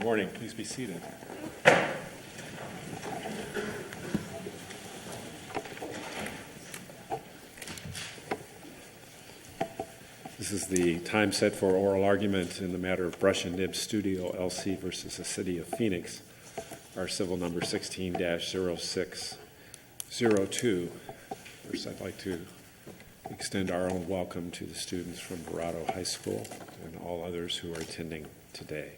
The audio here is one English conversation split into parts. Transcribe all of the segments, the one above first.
Good morning. Please be seated. This is the time set for oral argument in the matter of Brush and Nib Studio, LC versus the City of Phoenix, our civil number 16-0602. First, I'd like to extend our own welcome to the students from Verrado High School and all others who are attending today.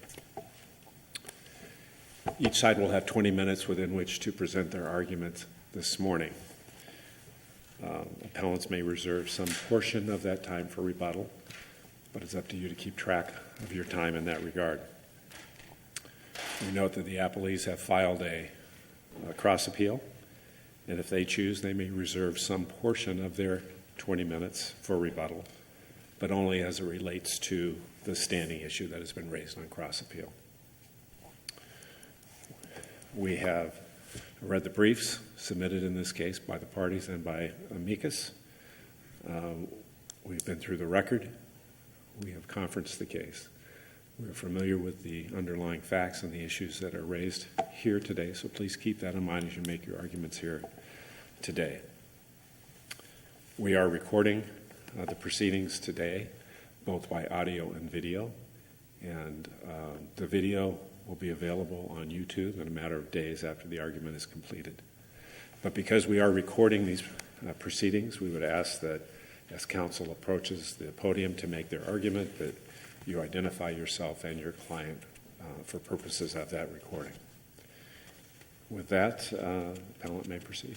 Each side will have 20 minutes within which to present their argument this morning. Appellants may reserve some portion of that time for rebuttal, but it's up to you to keep track of your time in that regard. We note that the appellees have filed a cross appeal, and if they choose, they may reserve some portion of their 20 minutes for rebuttal, but only as it relates to the standing issue that has been raised on cross appeal. We have read the briefs submitted in this case by the parties and by amicus. We've been through the record. We have conferenced the case. We're familiar with the underlying facts and the issues that are raised here today, so please keep that in mind as you make your arguments here today. We are recording the proceedings today, both by audio and video, and the video will be available on YouTube in a matter of days after the argument is completed. But because we are recording these proceedings, we would ask that as counsel approaches the podium to make their argument, that you identify yourself and your client for purposes of that recording. With that, appellant may proceed.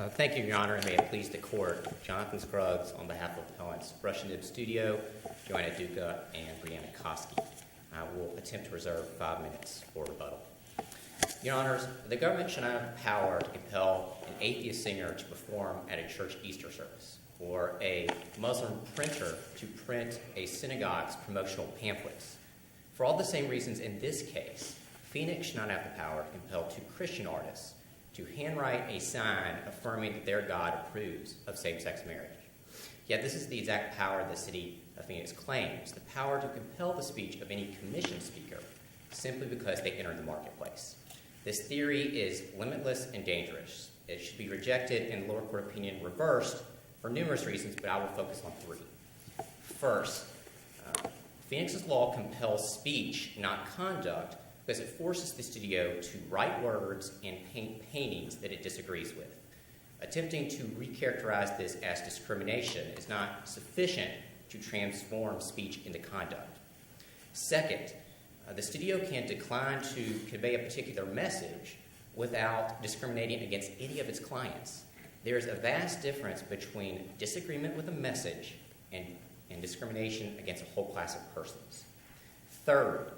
Thank you, Your Honor, and may it please the Court. Jonathan Scruggs on behalf of appellants Brush and Nib Studio, Joanna Duca, and Brianna Koski. I will attempt to reserve 5 minutes for rebuttal. Your Honors, the government should not have the power to compel an atheist singer to perform at a church Easter service, or a Muslim printer to print a synagogue's promotional pamphlets. For all the same reasons in this case, Phoenix should not have the power to compel two Christian artists to handwrite a sign affirming that their God approves of same-sex marriage. Yet this is the exact power the city of Phoenix claims, the power to compel the speech of any commissioned speaker simply because they entered the marketplace. This theory is limitless and dangerous. It should be rejected and the lower court opinion reversed for numerous reasons, but I will focus on three. First, Phoenix's law compels speech, not conduct, because it forces the studio to write words and paint paintings that it disagrees with. Attempting to recharacterize this as discrimination is not sufficient to transform speech into conduct. Second, the studio can decline to convey a particular message without discriminating against any of its clients. There is a vast difference between disagreement with a message and discrimination against a whole class of persons. Third,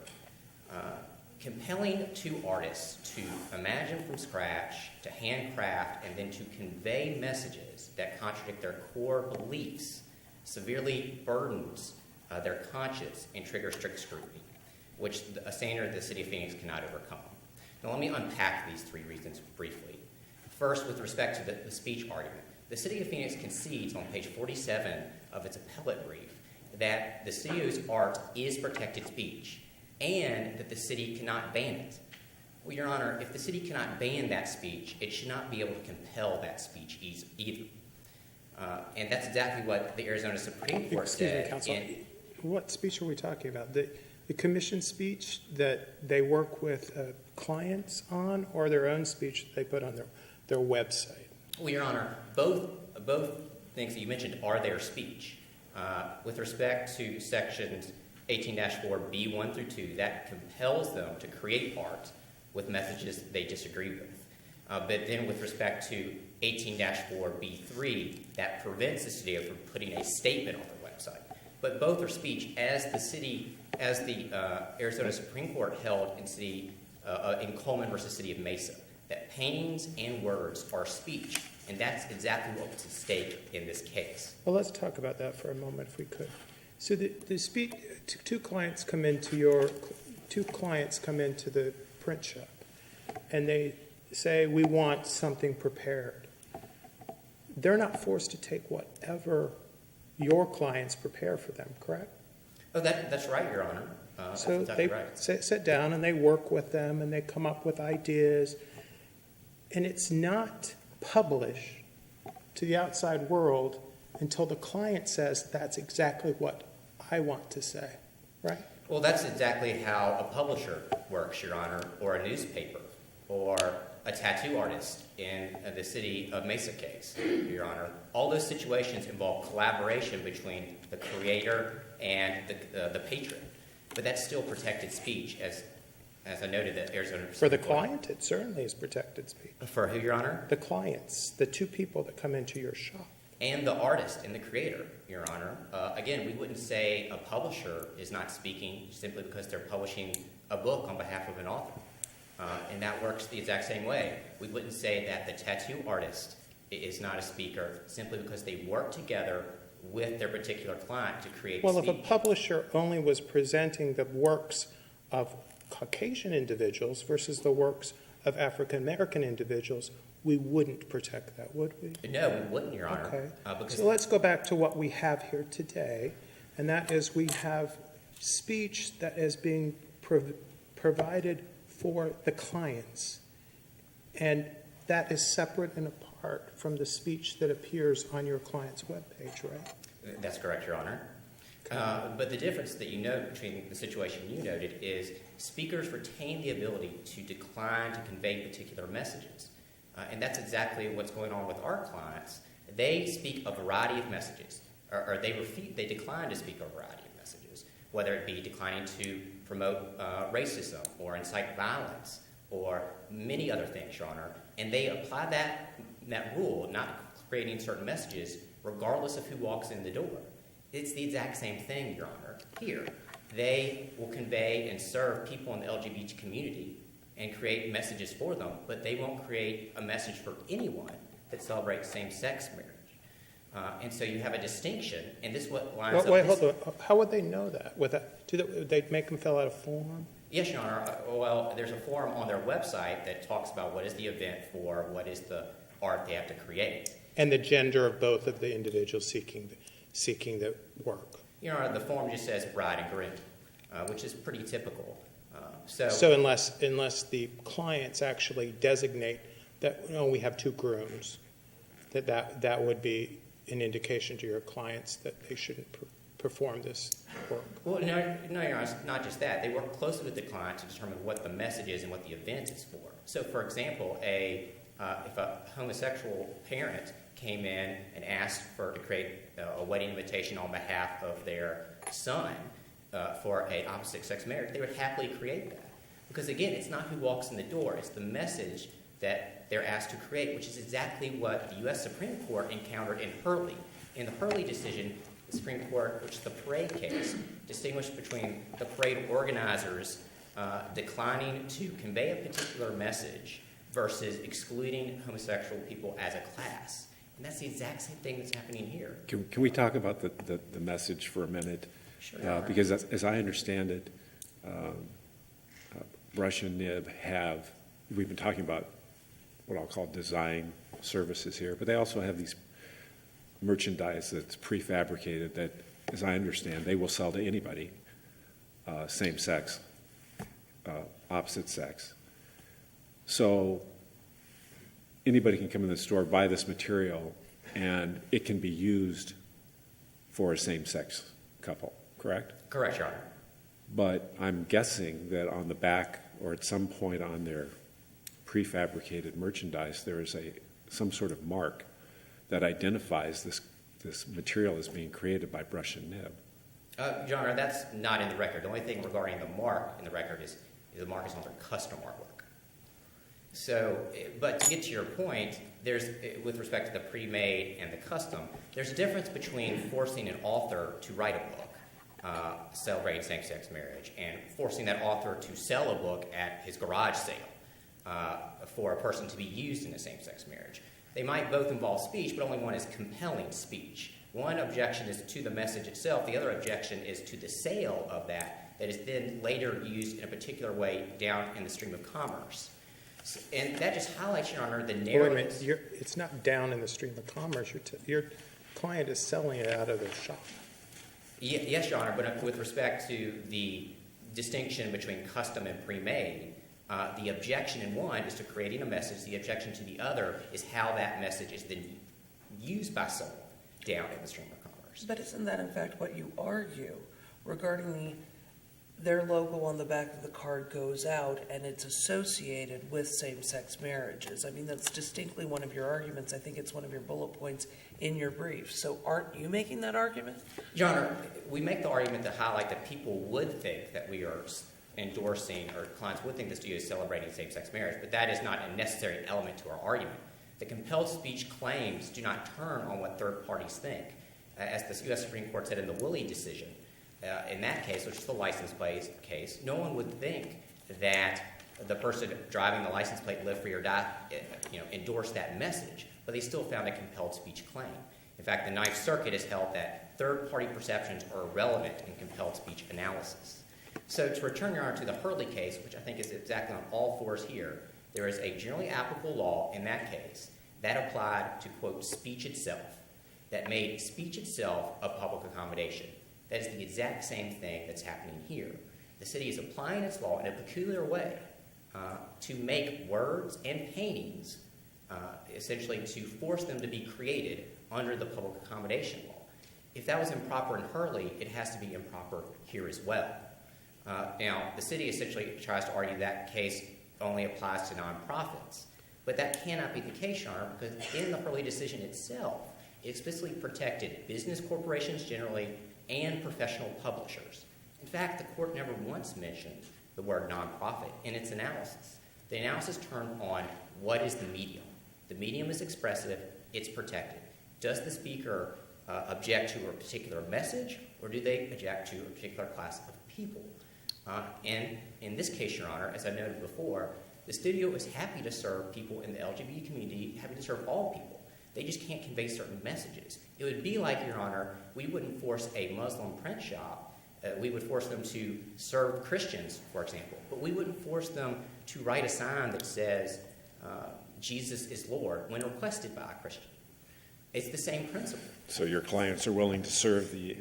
compelling two artists to imagine from scratch, to handcraft, and then to convey messages that contradict their core beliefs severely burdens their conscience and triggers strict scrutiny, which a standard the city of Phoenix cannot overcome. Now let me unpack these three reasons briefly. First, with respect to the speech argument, the city of Phoenix concedes on page 47 of its appellate brief that the studio's art is protected speech, and that the city cannot ban it. Well, Your Honor, if the city cannot ban that speech, it should not be able to compel that speech either. And that's exactly what the Arizona Supreme Court said. Excuse me, counsel. What speech are we talking about? The commission speech that they work with clients on, or their own speech that they put on their website? Well, Your Honor, both things that you mentioned are their speech. With respect to sections 18-4B1 through 2, that compels them to create art with messages they disagree with. But then with respect to 18-4B3, that prevents the studio from putting a statement on their website. But both are speech, as the Arizona Supreme Court held in Coleman versus City of Mesa, that paintings and words are speech, and that's exactly what's at stake in this case. Well, let's talk about that for a moment, if we could. So the speech, two clients come into the print shop, and they say, we want something prepared. they're not forced to take whatever your clients prepare for them, correct? Oh, that's right, Your Honor. That's So exactly they right. sit down and they work with them and they come up with ideas. And it's not published to the outside world until the client says, that's exactly what I want to say, right? Well, that's exactly how a publisher works, Your Honor, or a newspaper, or a tattoo artist in the city of Mesa case, Your Honor. All those situations involve collaboration between the creator and the patron. But that's still protected speech, as I noted that Arizona... For the client, it certainly is protected speech. For who, Your Honor? The clients, the two people that come into your shop. And the artist and the creator, Your Honor. Again, we wouldn't say a publisher is not speaking simply because they're publishing a book on behalf of an author. And that works the exact same way. We wouldn't say that the tattoo artist is not a speaker simply because they work together with their particular client to create Well, speech. if a publisher only was presenting the works of Caucasian individuals versus the works of African American individuals, we wouldn't protect that, would we? No, we wouldn't, Your Honor. Okay. Because So let's go back to what we have here today, and that is we have speech that is being provided for the clients, and that is separate and apart from the speech that appears on your client's webpage, right? That's correct, Your Honor. But the difference that you note between the situation you noted is speakers retain the ability to decline to convey particular messages. And that's exactly what's going on with our clients. They speak a variety of messages, or they decline to speak a variety of messages, whether it be declining to promote racism or incite violence or many other things, Your Honor. And they apply that rule, not creating certain messages, regardless of who walks in the door. It's the exact same thing, Your Honor. Here, they will convey and serve people in the LGBT community and create messages for them, but they won't create a message for anyone that celebrates same-sex marriage. And so you have a distinction, and this is what lines up... Wait, hold on. How would they know that? Would they make them fill out a form? Yes, Your Honor. Well, there's a form on their website that talks about what is the event for, what is the art they have to create. And the gender of both of the individuals seeking the work. Your Honor, the form just says bride and groom, which is pretty typical. So unless the clients actually designate that, we have two grooms, that would be an indication to your clients that they shouldn't perform this work. Well, no, Your Honor, it's not just that. They work closely with the client to determine what the message is and what the event is for. So, for example, if a homosexual parent came in and asked to create a wedding invitation on behalf of their son for an opposite-sex marriage, they would happily create that. Because, again, it's not who walks in the door. It's the message that they're asked to create, which is exactly what the U.S. Supreme Court encountered in Hurley. In the Hurley decision, the Supreme Court, which is the parade case, distinguished between the parade organizers declining to convey a particular message versus excluding homosexual people as a class. And that's the exact same thing that's happening here. Can we talk about the message for a minute? Sure. Because as I understand it, Brush and NIB we've been talking about what I'll call design services here, but they also have these merchandise that's prefabricated that, as I understand, they will sell to anybody, same sex, opposite sex. So anybody can come in the store, buy this material, and it can be used for a same-sex couple, correct? Correct, Your Honor. But I'm guessing that on the back or at some point on their prefabricated merchandise, there is some sort of mark that identifies this material as being created by Brush and NIB. Your Honor, that's not in the record. The only thing regarding the mark in the record is the mark is on their custom artwork. So, but to get to your point, with respect to the pre-made and the custom, there's a difference between forcing an author to write a book celebrating same-sex marriage and forcing that author to sell a book at his garage sale for a person to be used in a same-sex marriage. They might both involve speech, but only one is compelling speech. One objection is to the message itself. The other objection is to the sale of that is then later used in a particular way down in the stream of commerce. And that just highlights, Your Honor, the Wait a narrowness. minute, it's not down in the stream of commerce. Your client is selling it out of their shop. Yes, Your Honor, but with respect to the distinction between custom and pre-made, the objection in one is to creating a message. The objection to the other is how that message is then used by someone down in the stream of commerce. But isn't that in fact what you argue regarding their logo on the back of the card goes out and it's associated with same-sex marriages? I mean, that's distinctly one of your arguments. I think it's one of your bullet points in your brief. So aren't you making that argument? Your Honor, we make the argument to highlight that people would think that we are endorsing, or clients would think the studio is celebrating same-sex marriage, but that is not a necessary element to our argument. The compelled speech claims do not turn on what third parties think. As the U.S. Supreme Court said in the Woolley decision, in that case, which is the license plate case, no one would think that the person driving the license plate, live free or die, endorsed that message, but they still found a compelled speech claim. In fact, the Ninth Circuit has held that third-party perceptions are irrelevant in compelled speech analysis. So to return, Your Honor, to the Hurley case, which I think is exactly on all fours here, there is a generally applicable law in that case that applied to, quote, speech itself, that made speech itself a public accommodation. That is the exact same thing that's happening here. The city is applying its law in a peculiar way to make words and paintings, essentially to force them to be created under the public accommodation law. If that was improper in Hurley, it has to be improper here as well. Now, the city essentially tries to argue that case only applies to nonprofits, but that cannot be the case, Your Honor, because in the Hurley decision itself, it explicitly protected business corporations generally and professional publishers. In fact, the court never once mentioned the word nonprofit in its analysis. The analysis turned on what is the medium. The medium is expressive, it's protected. Does the speaker object to a particular message, or do they object to a particular class of people? And in this case, Your Honor, as I noted before, the studio is happy to serve people in the LGBT community, happy to serve all people. They just can't convey certain messages. It would be like, Your Honor, we wouldn't force a Muslim print shop. We would force them to serve Christians, for example, but we wouldn't force them to write a sign that says Jesus is Lord when requested by a Christian. It's the same principle. So your clients are willing to serve the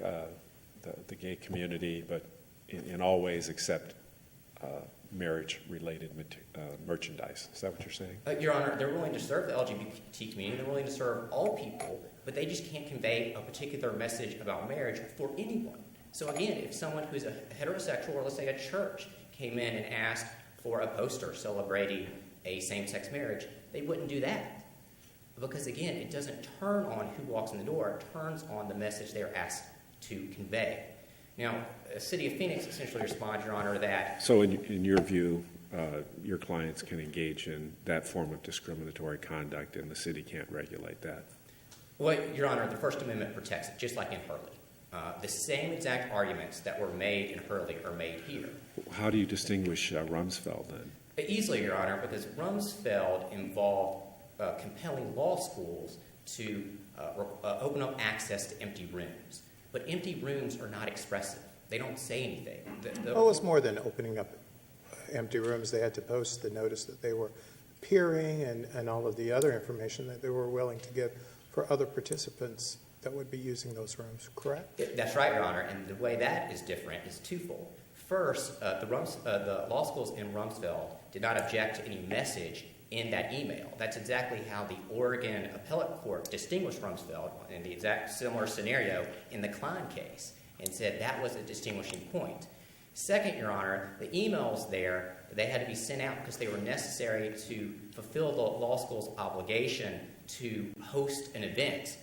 gay community, but in all ways except marriage-related merchandise. Is that what you're saying? Your Honor, they're willing to serve the LGBT community. They're willing to serve all people, but they just can't convey a particular message about marriage for anyone. So again, if someone who's a heterosexual, or let's say a church, came in and asked for a poster celebrating a same-sex marriage, they wouldn't do that. Because again, it doesn't turn on who walks in the door. It turns on the message they're asked to convey. Now, the City of Phoenix essentially responds, Your Honor, that... So in your view, your clients can engage in that form of discriminatory conduct, and the city can't regulate that? Well, Your Honor, the First Amendment protects it, just like in Hurley. The same exact arguments that were made in Hurley are made here. How do you distinguish Rumsfeld, then? Easily, Your Honor, because Rumsfeld involved compelling law schools to open up access to empty rooms. But empty rooms are not expressive. They don't say anything. Well, it was more than opening up empty rooms. They had to post the notice that they were appearing and all of the other information that they were willing to give for other participants that would be using those rooms, correct? That's right, Your Honor, and the way that is different is twofold. First, the law schools in Rumsfeld did not object to any message in that email. That's exactly how the Oregon Appellate Court distinguished Rumsfeld in the exact similar scenario in the Klein case and said that was a distinguishing point. Second, Your Honor, the emails there, they had to be sent out because they were necessary to fulfill the law school's obligation to host an event.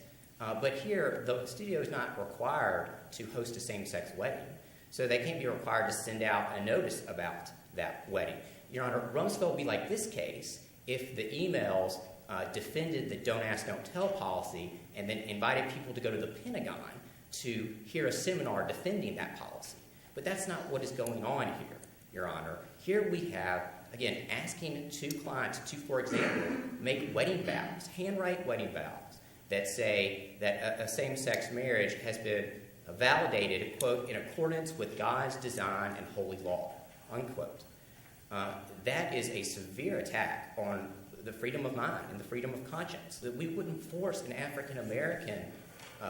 But here, the studio is not required to host a same-sex wedding, so they can't be required to send out a notice about that wedding. Your Honor, Rumsfeld would be like this case if the emails defended the don't ask, don't tell policy and then invited people to go to the Pentagon to hear a seminar defending that policy. But that's not what is going on here, Your Honor. Here we have, again, asking two clients to, for example, make wedding vows, handwrite wedding vows that say that a same-sex marriage has been validated, quote, in accordance with God's design and holy law, unquote. that is a severe attack on the freedom of mind and the freedom of conscience. That we wouldn't force an African American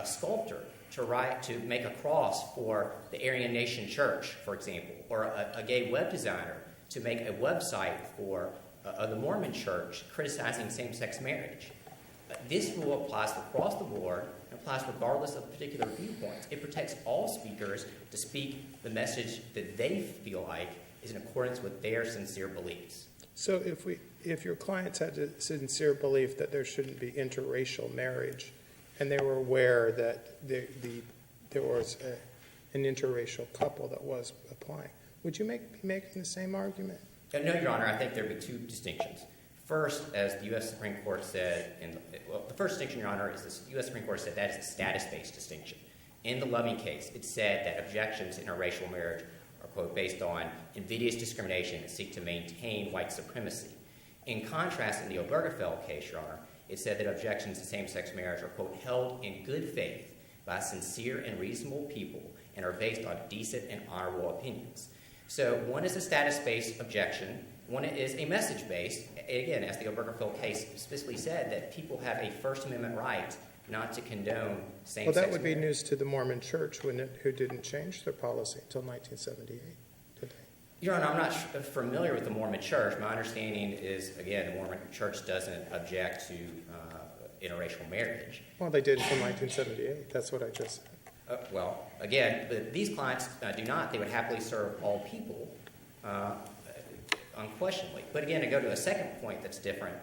sculptor to make a cross for the Aryan Nation Church, for example, or a gay web designer to make a website for the Mormon Church criticizing same-sex marriage. This rule applies across the board and applies regardless of particular viewpoints. It protects all speakers to speak the message that they feel like is in accordance with their sincere beliefs. So if your clients had a sincere belief that there shouldn't be interracial marriage, and they were aware that there was an interracial couple that was applying, would you be making the same argument? No, Your Honor, I think there would be two distinctions. First, as the U.S. Supreme Court said, the first distinction, Your Honor, is the U.S. Supreme Court said that is a status-based distinction. In the Loving case, it said that objections to interracial marriage are, quote, based on invidious discrimination that seek to maintain white supremacy. In contrast, in the Obergefell case, Your Honor, it said that objections to same-sex marriage are, quote, held in good faith by sincere and reasonable people and are based on decent and honorable opinions. So one is a status-based objection. One is a message-based. Again, as the Obergefell case specifically said, that people have a First Amendment right not to condone same-sex marriage. Well, that would be news to the Mormon Church, wouldn't it, who didn't change their policy until 1978, did they? Your Honor, I'm not familiar with the Mormon Church. My understanding is, again, the Mormon Church doesn't object to interracial marriage. Well, they did until 1978. That's what I just said. Well, again, these clients do not. They would happily serve all people, unquestionably. But again, to go to a second point that's different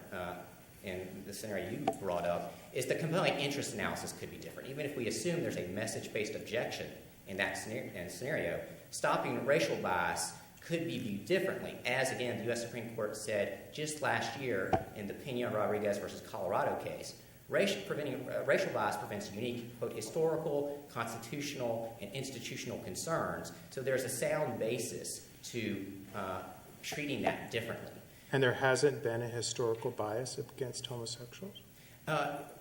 in the scenario you brought up, is the compelling interest analysis could be different. Even if we assume there's a message-based objection in that scenario, stopping racial bias could be viewed differently. As, again, the U.S. Supreme Court said just last year in the Pena-Rodriguez versus Colorado case, racial bias prevents unique, quote, historical, constitutional, and institutional concerns. So there's a sound basis to treating that differently. And there hasn't been a historical bias against homosexuals?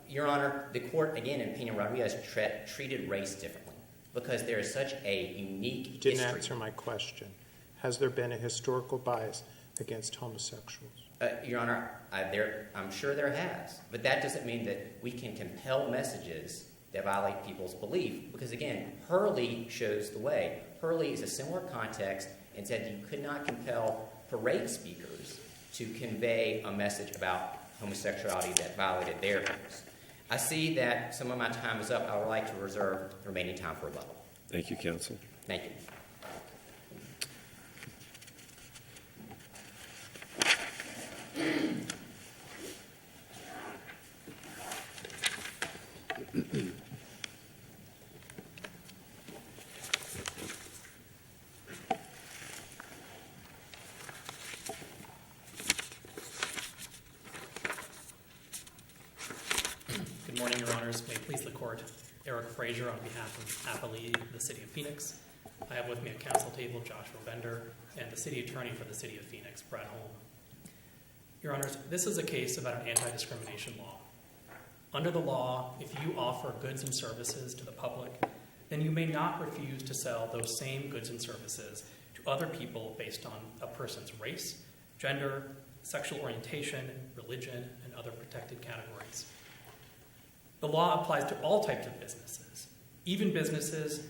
Your Honor, the court, again, in Pena-Rodriguez treated race differently because there is such a unique You didn't history. answer my question. Has there been a historical bias against homosexuals? Your Honor, I'm sure there has, but that doesn't mean that we can compel messages that violate people's belief because, again, Hurley shows the way. Hurley is a similar context and said you could not compel parade speakers to convey a message about homosexuality that violated their views. I see that some of my time is up. I would like to reserve the remaining time for rebuttal. Thank you, counsel. Thank you. Good morning, Your Honors. May it please the Court. Eric Frazier on behalf of Appalachia, the City of Phoenix. I have with me at council table Joshua Bender and the City Attorney for the City of Phoenix, Brett Holm. Your Honors, this is a case about an anti-discrimination law. Under the law, if you offer goods and services to the public, then you may not refuse to sell those same goods and services to other people based on a person's race, gender, sexual orientation, religion, and other protected categories. The law applies to all types of businesses, even businesses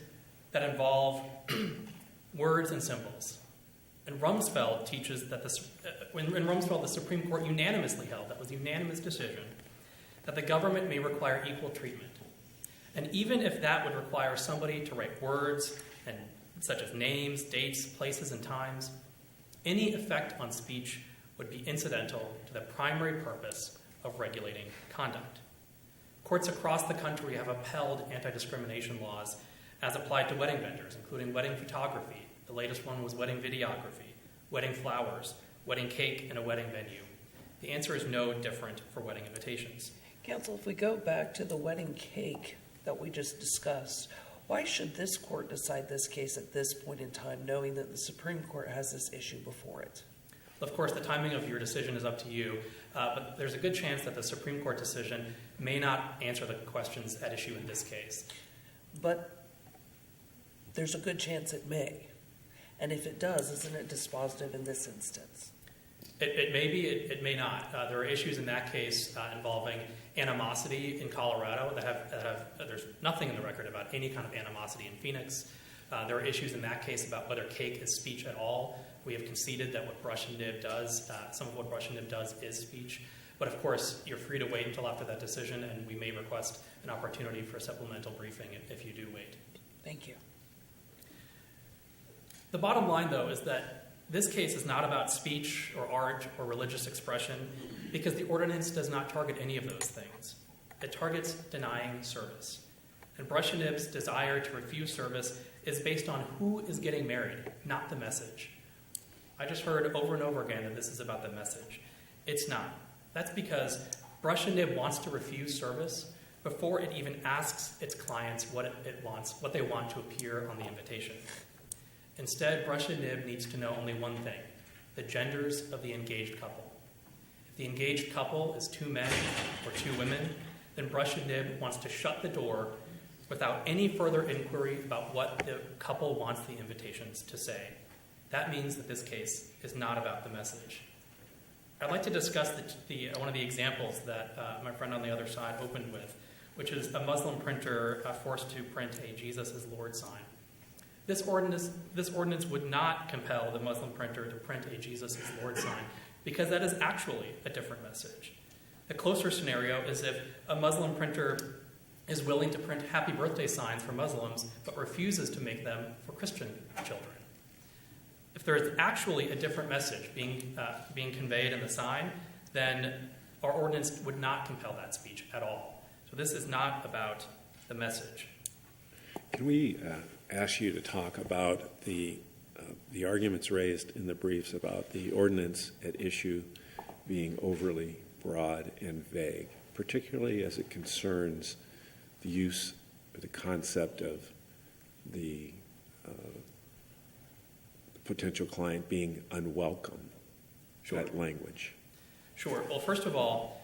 that involve words and symbols. And Rumsfeld teaches that in Rumsfeld, the Supreme Court unanimously held, that was a unanimous decision, that the government may require equal treatment. And even if that would require somebody to write words and such as names, dates, places, and times, any effect on speech would be incidental to the primary purpose of regulating conduct. Courts across the country have upheld anti-discrimination laws as applied to wedding vendors, including wedding photography. The latest one was wedding videography, wedding flowers, wedding cake, and a wedding venue. The answer is no different for wedding invitations. Counsel, if we go back to the wedding cake that we just discussed, why should this court decide this case at this point in time, knowing that the Supreme Court has this issue before it? Of course, the timing of your decision is up to you, but there's a good chance that the Supreme Court decision may not answer the questions at issue in this case. But there's a good chance it may. And if it does, isn't it dispositive in this instance? It may be, it may not. There are issues in that case involving animosity in Colorado there's nothing in the record about any kind of animosity in Phoenix. There are issues in that case about whether cake is speech at all. We have conceded that what brush and nib does, some of what brush and nib does is speech. But of course, you're free to wait until after that decision, and we may request an opportunity for a supplemental briefing if you do wait. Thank you. The bottom line, though, is that this case is not about speech or art or religious expression because the ordinance does not target any of those things. It targets denying service. And brush and nib's desire to refuse service is based on who is getting married, not the message. I just heard over and over again that this is about the message. It's not. That's because brush and nib wants to refuse service before it even asks its clients what they want to appear on the invitation. Instead, brush and nib needs to know only one thing: the genders of the engaged couple. If the engaged couple is 2 men or 2 women, then brush and nib wants to shut the door without any further inquiry about what the couple wants the invitations to say. That means that this case is not about the message. I'd like to discuss one of the examples that my friend on the other side opened with, which is a Muslim printer forced to print a Jesus is Lord sign. This ordinance would not compel the Muslim printer to print a Jesus is Lord sign because that is actually a different message. The closer scenario is if a Muslim printer is willing to print happy birthday signs for Muslims but refuses to make them for Christian children. If there is actually a different message being conveyed in the sign, then our ordinance would not compel that speech at all. So this is not about the message. Can we ask you to talk about the arguments raised in the briefs about the ordinance at issue being overly broad and vague, particularly as it concerns the use or the concept of the potential client being unwelcome, Sure. that language? Sure. Well, first of all,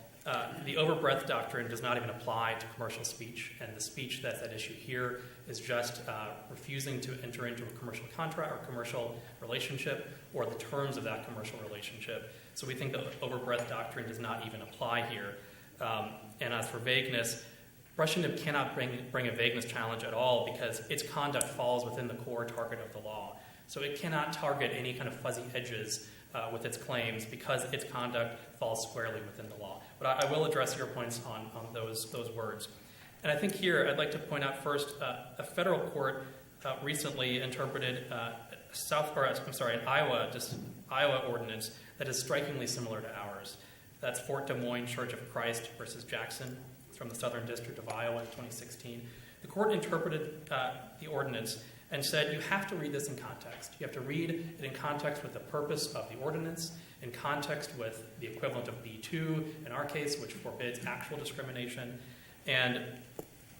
the overbreadth doctrine does not even apply to commercial speech, and the speech that's at issue here is just refusing to enter into a commercial contract or commercial relationship or the terms of that commercial relationship. So we think the overbreadth doctrine does not even apply here. And as for vagueness, brush and nib cannot bring a vagueness challenge at all because its conduct falls within the core target of the law. So it cannot target any kind of fuzzy edges with its claims because its conduct falls squarely within the law. But I will address your points on those words. And I think here I'd like to point out first a federal court recently interpreted an Iowa ordinance that is strikingly similar to ours. That's Fort Des Moines Church of Christ versus Jackson. It's from the Southern District of Iowa in 2016. The court interpreted the ordinance and said you have to read this in context. You have to read it in context with the purpose of the ordinance, in context with the equivalent of B2 in our case, which forbids actual discrimination, and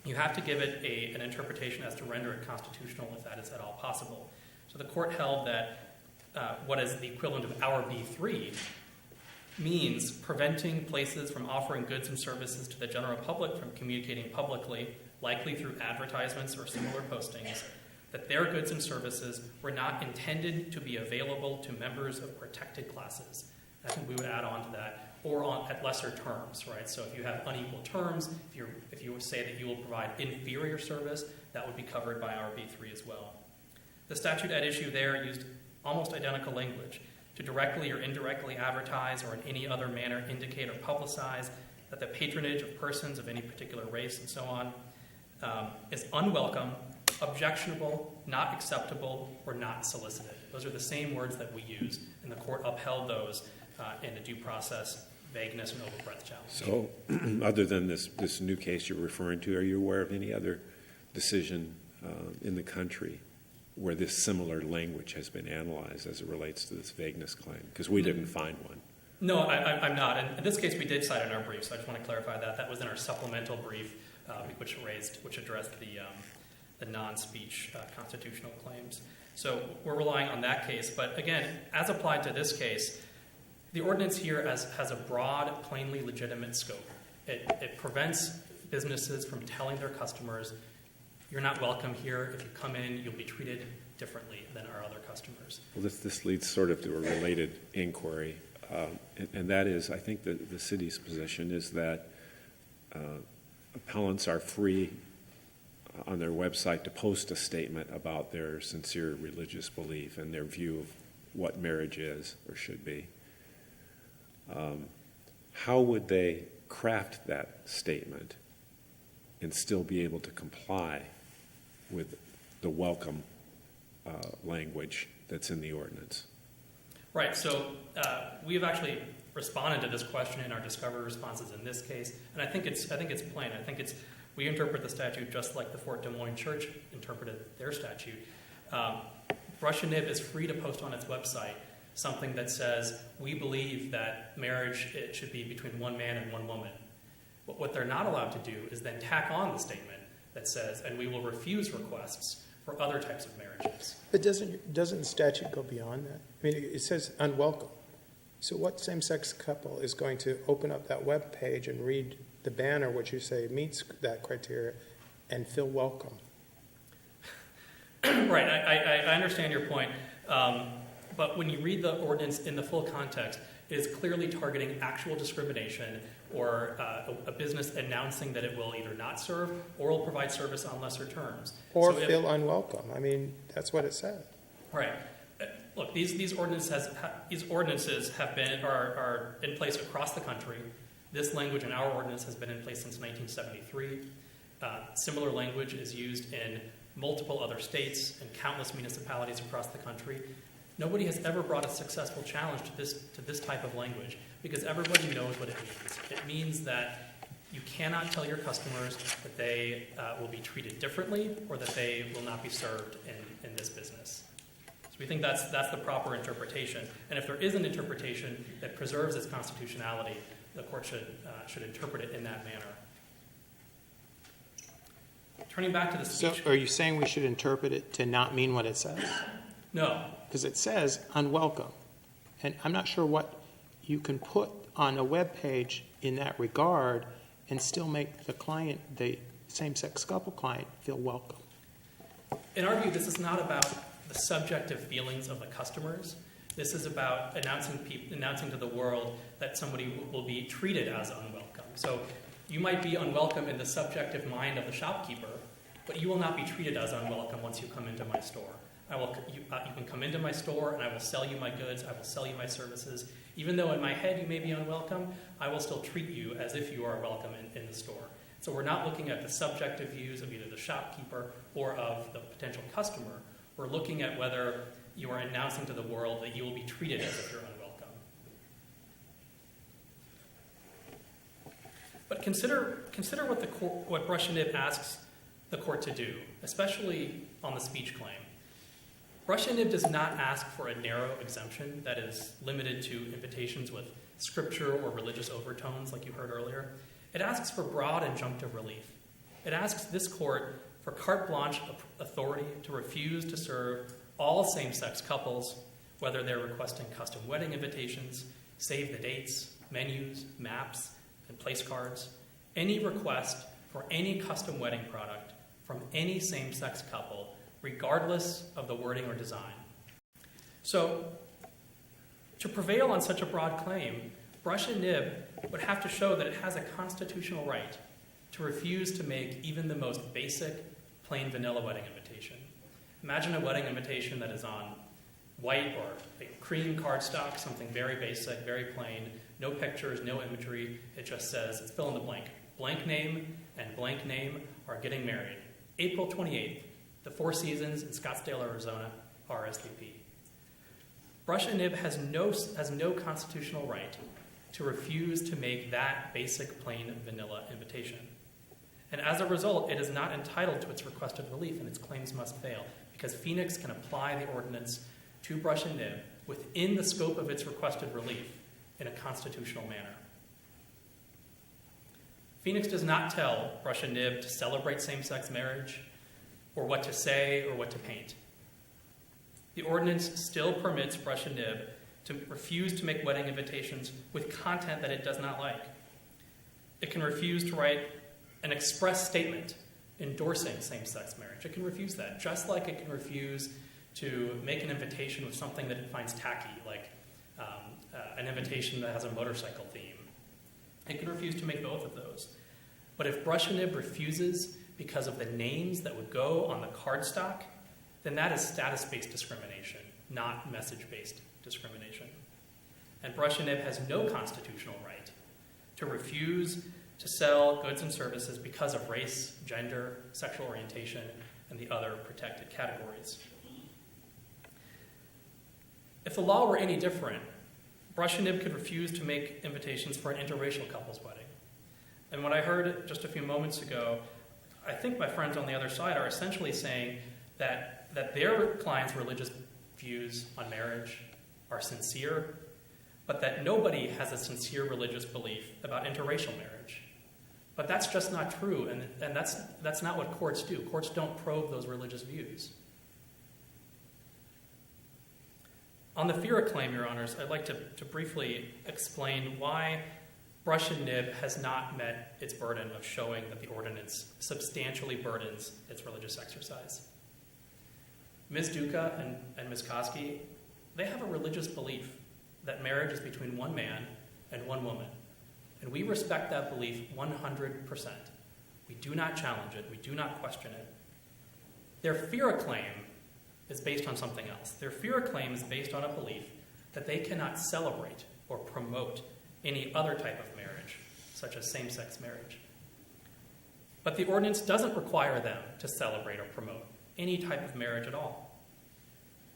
you have to give it an interpretation as to render it constitutional if that is at all possible. So the court held that what is the equivalent of our B3 means preventing places from offering goods and services to the general public from communicating publicly, likely through advertisements or similar postings, that their goods and services were not intended to be available to members of protected classes. I think we would add on to that, or at lesser terms, right? So if you have unequal terms, if you say that you will provide inferior service, that would be covered by our B3 as well. The statute at issue there used almost identical language to directly or indirectly advertise or in any other manner indicate or publicize that the patronage of persons of any particular race and so on is unwelcome, objectionable, not acceptable, or not solicited. Those are the same words that we use, and the court upheld those in a due process, vagueness, and overbreadth challenge. So, other than this new case you're referring to, are you aware of any other decision in the country where this similar language has been analyzed as it relates to this vagueness claim? Because we didn't find one. No, I'm not. And in this case, we did cite in our brief, so I just want to clarify that. That was in our supplemental brief, which addressed the non-speech constitutional claims. So we're relying on that case. But again, as applied to this case, the ordinance here has a broad, plainly legitimate scope. It prevents businesses from telling their customers, you're not welcome here. If you come in, you'll be treated differently than our other customers. Well, this leads sort of to a related inquiry. and that is, I think the city's position is that appellants are free on their website to post a statement about their sincere religious belief and their view of what marriage is or should be. How would they craft that statement and still be able to comply with the welcome language that's in the ordinance? Right, so we have actually responded to this question in our discovery responses in this case, and I think it's plain. I think we interpret the statute just like the Fort Des Moines Church interpreted their statute. Brush and Nib is free to post on its website something that says, we believe that marriage it should be between one man and one woman. What they're not allowed to do is then tack on the statement that says, and we will refuse requests for other types of marriages. But doesn't the statute go beyond that? I mean, it says unwelcome. So what same-sex couple is going to open up that web page and read the banner, which you say meets that criteria, and feel welcome? Right, I understand your point. But when you read the ordinance in the full context, it is clearly targeting actual discrimination or a business announcing that it will either not serve or will provide service on lesser terms. Or So feel unwelcome. I mean, that's what it says. Right. Look, these ordinances are in place across the country. This language in our ordinance has been in place since 1973. Similar language is used in multiple other states and countless municipalities across the country. Nobody has ever brought a successful challenge to this type of language because everybody knows what it means. It means that you cannot tell your customers that they will be treated differently or that they will not be served in this business. So we think that's the proper interpretation. And if there is an interpretation that preserves its constitutionality, the court should interpret it in that manner. Turning back to the speech. So are you saying we should interpret it to not mean what it says? No. Because it says unwelcome. And I'm not sure what you can put on a web page in that regard and still make the client, the same-sex couple client, feel welcome. In our view, this is not about the subjective feelings of the customers. This is about announcing to the world that somebody will be treated as unwelcome. So you might be unwelcome in the subjective mind of the shopkeeper, but you will not be treated as unwelcome once you come into my store. You can come into my store and I will sell you my goods, I will sell you my services. Even though in my head you may be unwelcome, I will still treat you as if you are welcome in the store. So we're not looking at the subjective views of either the shopkeeper or of the potential customer. We're looking at whether you are announcing to the world that you will be treated as if you're unwelcome. But consider what Brush and Nib asks the court to do, especially on the speech claim. Brush and Nib does not ask for a narrow exemption that is limited to invitations with scripture or religious overtones, like you heard earlier. It asks for broad injunctive relief. It asks this court for carte blanche authority to refuse to serve all same-sex couples, whether they're requesting custom wedding invitations, save the dates, menus, maps, and place cards, any request for any custom wedding product from any same-sex couple, regardless of the wording or design. So, to prevail on such a broad claim, Brush and Nib would have to show that it has a constitutional right to refuse to make even the most basic, plain vanilla wedding invitation. Imagine a wedding invitation that is on white or cream cardstock, something very basic, very plain, no pictures, no imagery. It just says, it's fill in the blank. Blank name and blank name are getting married. April 28th, the Four Seasons in Scottsdale, Arizona, RSVP. Brush and Nib has no constitutional right to refuse to make that basic, plain, vanilla invitation. And as a result, it is not entitled to its requested relief, and its claims must fail, because Phoenix can apply the ordinance to Brush and Nib within the scope of its requested relief in a constitutional manner. Phoenix does not tell Brush and Nib to celebrate same-sex marriage, or what to say, or what to paint. The ordinance still permits Brush and Nib to refuse to make wedding invitations with content that it does not like. It can refuse to write an express statement endorsing same-sex marriage. It can refuse that, just like it can refuse to make an invitation with something that it finds tacky, like an invitation that has a motorcycle theme. It can refuse to make both of those. But if Brush and Nib refuses because of the names that would go on the cardstock, then that is status-based discrimination, not message-based discrimination. And Brush and Nib has no constitutional right to refuse to sell goods and services because of race, gender, sexual orientation, and the other protected categories. If the law were any different, Brush and Nib could refuse to make invitations for an interracial couple's wedding. And what I heard just a few moments ago, I think my friends on the other side are essentially saying that their clients' religious views on marriage are sincere, but that nobody has a sincere religious belief about interracial marriage. But that's just not true, and that's not what courts do. Courts don't probe those religious views. On the FERA claim, Your Honors, I'd like to briefly explain why Brush and Nib has not met its burden of showing that the ordinance substantially burdens its religious exercise. Ms. Duca and Ms. Koski, they have a religious belief that marriage is between one man and one woman. And we respect that belief 100%. We do not challenge it. We do not question it. Their FERA claim is based on something else. Their FERA claim is based on a belief that they cannot celebrate or promote any other type of marriage, such as same-sex marriage. But the ordinance doesn't require them to celebrate or promote any type of marriage at all.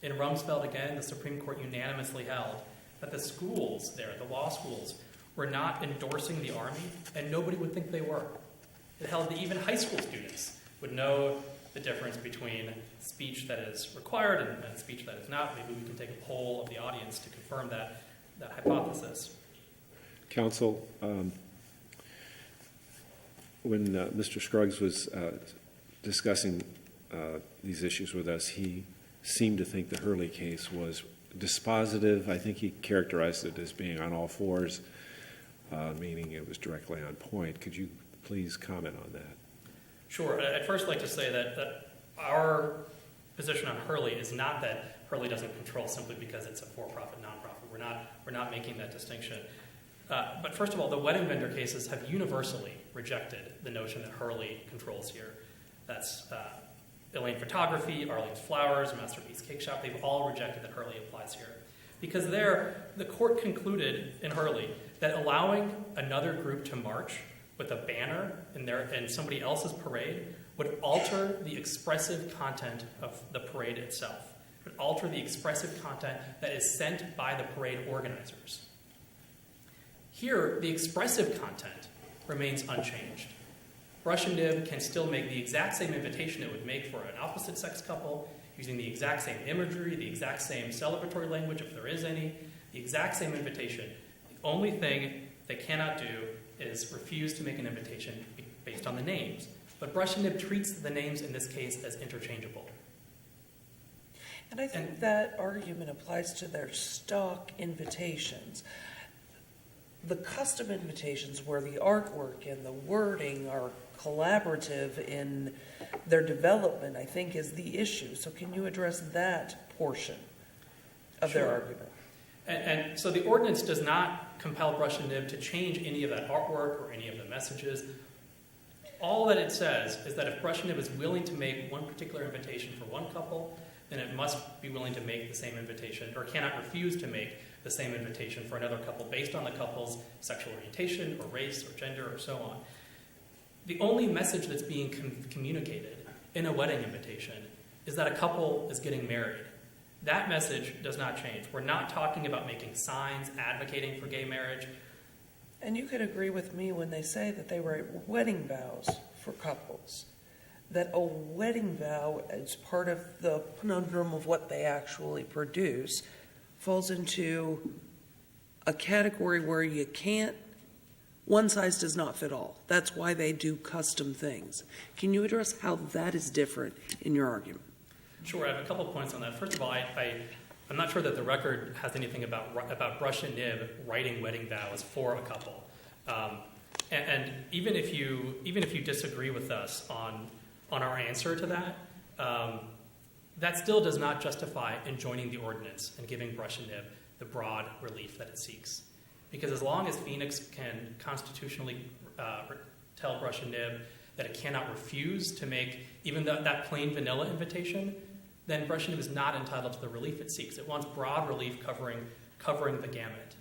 In Rumsfeld, again, the Supreme Court unanimously held that the schools there, the law schools, were not endorsing the Army, and nobody would think they were. It held that even high school students would know the difference between speech that is required and speech that is not. Maybe we can take a poll of the audience to confirm that hypothesis. Counsel, when Mr. Scruggs was discussing these issues with us, he seemed to think the Hurley case was dispositive. I think he characterized it as being on all fours, meaning it was directly on point. Could you please comment on that? Sure. I'd first like to say that our position on Hurley is not that Hurley doesn't control simply because it's a for-profit, nonprofit. We're not making that distinction. But first of all, the wedding vendor cases have universally rejected the notion that Hurley controls here. That's Elaine Photography, Arlene's Flowers, Masterpiece Cake Shop. They've all rejected that Hurley applies here. Because there, the court concluded in Hurley that allowing another group to march with a banner in somebody else's parade would alter the expressive content of the parade itself. It would alter the expressive content that is sent by the parade organizers. Here, the expressive content remains unchanged. Brush and Nib can still make the exact same invitation it would make for an opposite-sex couple, using the exact same imagery, the exact same celebratory language, if there is any, the exact same invitation. The only thing they cannot do is refuse to make an invitation based on the names. But Brush and Nib treats the names in this case as interchangeable. And I think that argument applies to their stock invitations. The custom invitations where the artwork and the wording are collaborative in their development, I think, is the issue. So can you address that portion of their argument? And so the ordinance does not compel Brush and Nib to change any of that artwork or any of the messages. All that it says is that if Brush and Nib is willing to make one particular invitation for one couple, then it must be willing to make the same invitation, or cannot refuse to make the same invitation for another couple based on the couple's sexual orientation or race or gender or so on. The only message that's being communicated in a wedding invitation is that a couple is getting married. That message does not change. We're not talking about making signs advocating for gay marriage. And you could agree with me when they say that they write wedding vows for couples. That a wedding vow, as part of the conundrum of what they actually produce, falls into a category where you can't, one size does not fit all. That's why they do custom things. Can you address how that is different in your argument? Sure, I have a couple of points on that. First of all, I'm not sure that the record has anything about Brush and Nib writing wedding vows for a couple. And even if you disagree with us on our answer to that, that still does not justify enjoining the ordinance and giving Brush and Nib the broad relief that it seeks. Because as long as Phoenix can constitutionally tell Brush and Nib that it cannot refuse to make even that plain vanilla invitation, then Brush and Nib is not entitled to the relief it seeks. It wants broad relief covering the gamut.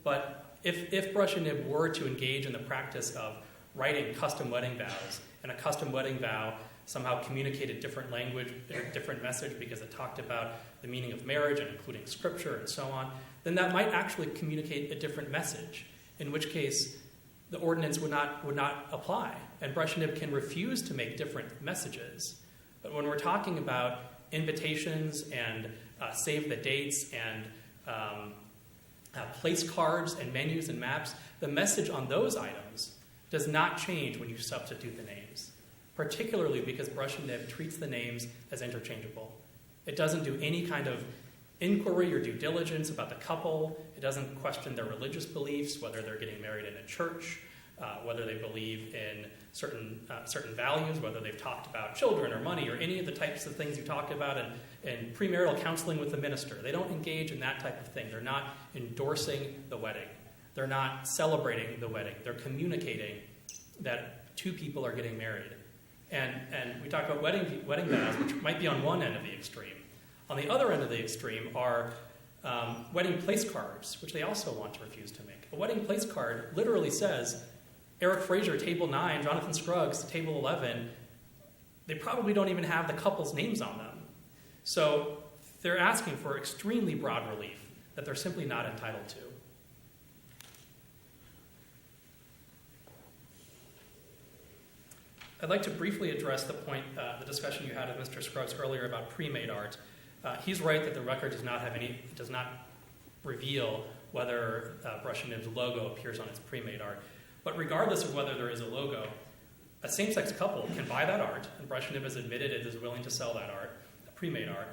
But if Brush and Nib were to engage in the practice of writing custom wedding vows, and a custom wedding vow somehow communicated different language, a different message because it talked about the meaning of marriage and including scripture and so on, then that might actually communicate a different message, in which case the ordinance would not apply, and Brush and Nib can refuse to make different messages. But when we're talking about invitations and save the dates and place cards and menus and maps, the message on those items does not change when you substitute the names, particularly because Brush and Nib treats the names as interchangeable. It doesn't do any kind of inquiry or due diligence about the couple. It doesn't question their religious beliefs, whether they're getting married in a church, whether they believe in certain values, whether they've talked about children or money or any of the types of things you talked about in premarital counseling with the minister. They don't engage in that type of thing. They're not endorsing the wedding. They're not celebrating the wedding. They're communicating that two people are getting married. And we talk about wedding vows, which might be on one end of the extreme. On the other end of the extreme are wedding place cards, which they also want to refuse to make. A wedding place card literally says, Eric Fraser, table 9, Jonathan Scruggs, table 11. They probably don't even have the couple's names on them. So they're asking for extremely broad relief that they're simply not entitled to. I'd like to briefly address the point, the discussion you had with Mr. Scruggs earlier about pre-made art. He's right that the record does not reveal whether Brush and Nib's logo appears on its pre-made art. But regardless of whether there is a logo, a same-sex couple can buy that art, and Brush and Nib has admitted it is willing to sell that art, pre-made art.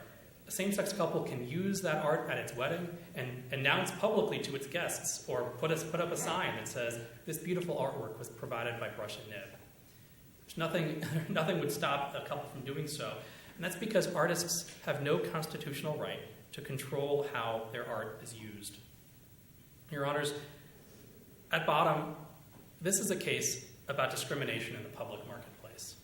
A same-sex couple can use that art at its wedding and announce publicly to its guests, or put up a sign that says, this beautiful artwork was provided by Brush and Nib. Nothing would stop a couple from doing so. And that's because artists have no constitutional right to control how their art is used. Your Honors, at bottom, this is a case about discrimination in the public marketplace.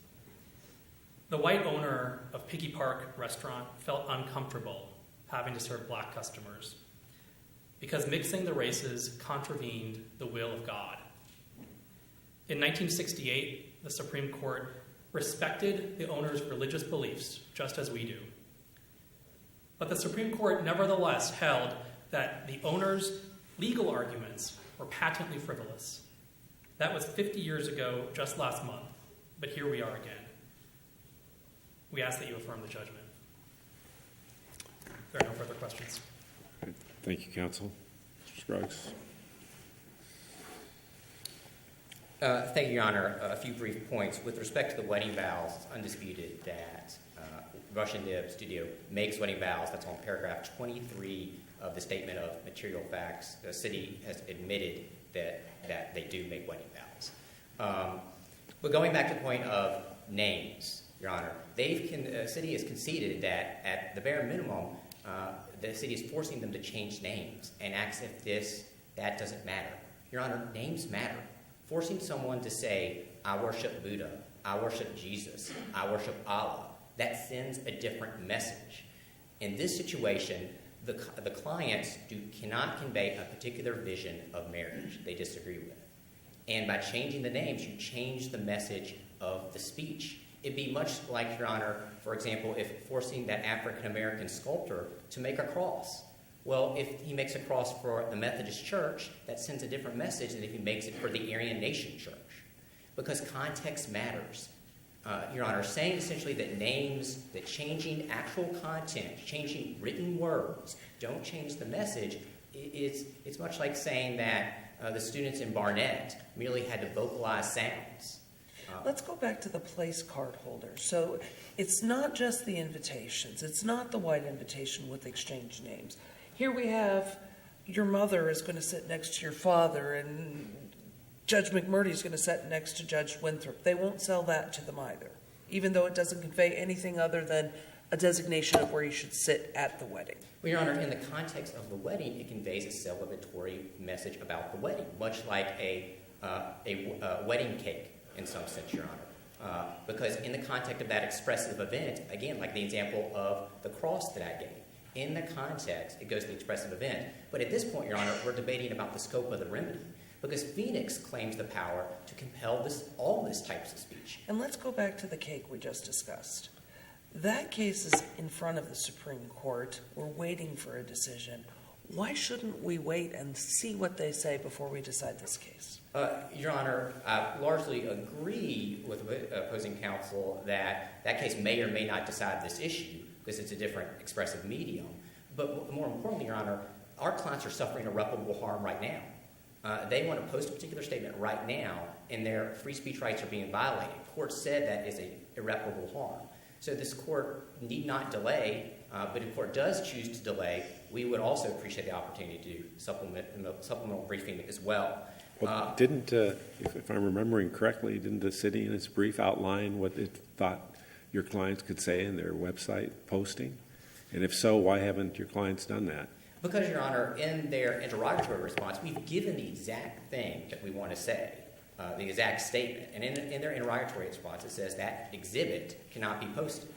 The white owner of Piggy Park restaurant felt uncomfortable having to serve black customers because mixing the races contravened the will of God. In 1968, the Supreme Court respected the owner's religious beliefs, just as we do. But the Supreme Court nevertheless held that the owner's legal arguments were patently frivolous. That was 50 years ago, just last month, but here we are again. We ask that you affirm the judgment. If there are no further questions. Thank you, counsel. Mr. Scruggs. Thank you, Your Honor. A few brief points. With respect to the wedding vows, it's undisputed that Brush and Nib Studio makes wedding vows. That's on paragraph 23 of the Statement of Material Facts. The city has admitted that they do make wedding vows. But going back to the point of names, Your Honor, the city has conceded that at the bare minimum, the city is forcing them to change names and acts if that doesn't matter. Your Honor, names matter. Forcing someone to say, I worship Buddha, I worship Jesus, I worship Allah, that sends a different message. In this situation, the clients cannot convey a particular vision of marriage they disagree with. And by changing the names, you change the message of the speech. It'd be much like, Your Honor, for example, if forcing that African-American sculptor to make a cross. Well, if he makes a cross for the Methodist Church, that sends a different message than if he makes it for the Aryan Nation Church. Because context matters. Your Honor, saying essentially that names, that changing actual content, changing written words, don't change the message, it's much like saying that the students in Barnett merely had to vocalize sounds. Let's go back to the place card holder. So it's not just the invitations. It's not the white invitation with exchange names. Here we have your mother is going to sit next to your father, and Judge McMurdy is going to sit next to Judge Winthrop. They won't sell that to them either, even though it doesn't convey anything other than a designation of where you should sit at the wedding. Well, Your Honor, in the context of the wedding, it conveys a celebratory message about the wedding, much like a wedding cake in some sense, Your Honor. Because in the context of that expressive event, again, like the example of the cross that I gave, in the context, it goes to the expressive event. But at this point, Your Honor, we're debating about the scope of the remedy, because Phoenix claims the power to compel all this types of speech. And let's go back to the cake we just discussed. That case is in front of the Supreme Court. We're waiting for a decision. Why shouldn't we wait and see what they say before we decide this case? Your Honor, I largely agree with opposing counsel that that case may or may not decide this issue because it's a different expressive medium. But more importantly, Your Honor, our clients are suffering irreparable harm right now. They want to post a particular statement right now, and their free speech rights are being violated. The court said that is an irreparable harm. So this court need not delay, but if the court does choose to delay, we would also appreciate the opportunity to do supplemental briefing as well. Well, if I'm remembering correctly, didn't the city in its brief outline what it thought your clients could say in their website posting? And if so, why haven't your clients done that? Because, Your Honor, in their interrogatory response, we've given the exact thing that we want to say, the exact statement. And in their interrogatory response, it says that exhibit cannot be posted.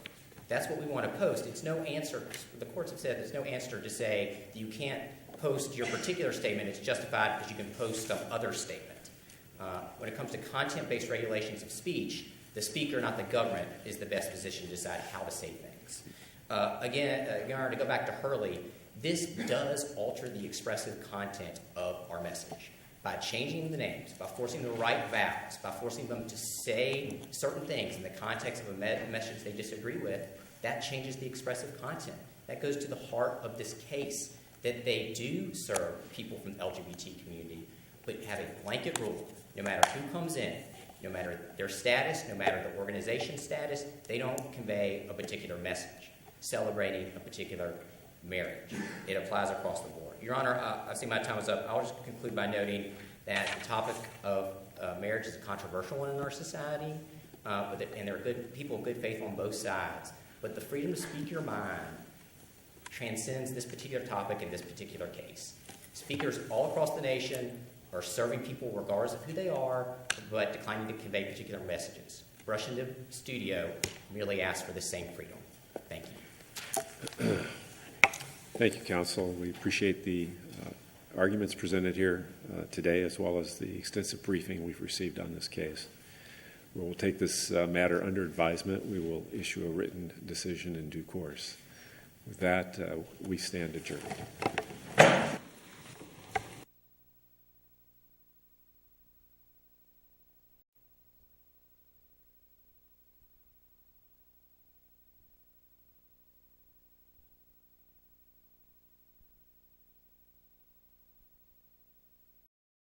That's what we want to post. It's no answer. The courts have said there's no answer to say that you can't post your particular statement. It's justified because you can post some other statement. When it comes to content-based regulations of speech, the speaker, not the government, is the best position to decide how to say things. Again, Your Honor, to go back to Hurley, this does alter the expressive content of our message. By changing the names, by forcing the right vowels, by forcing them to say certain things in the context of a message they disagree with, that changes the expressive content. That goes to the heart of this case, that they do serve people from the LGBT community, but have a blanket rule. No matter who comes in, no matter their status, no matter the organization status, they don't convey a particular message celebrating a particular marriage. It applies across the board. Your Honor, I see my time is up. I'll just conclude by noting that the topic of marriage is a controversial one in our society, and there are people of good faith on both sides. But the freedom to speak your mind transcends this particular topic in this particular case. Speakers all across the nation are serving people regardless of who they are, but declining to convey particular messages. Brush into Studio merely asks for the same freedom. Thank you. Thank you, counsel. We appreciate the arguments presented here today, as well as the extensive briefing we've received on this case. We will take this matter under advisement. We will issue a written decision in due course. With that, we stand adjourned.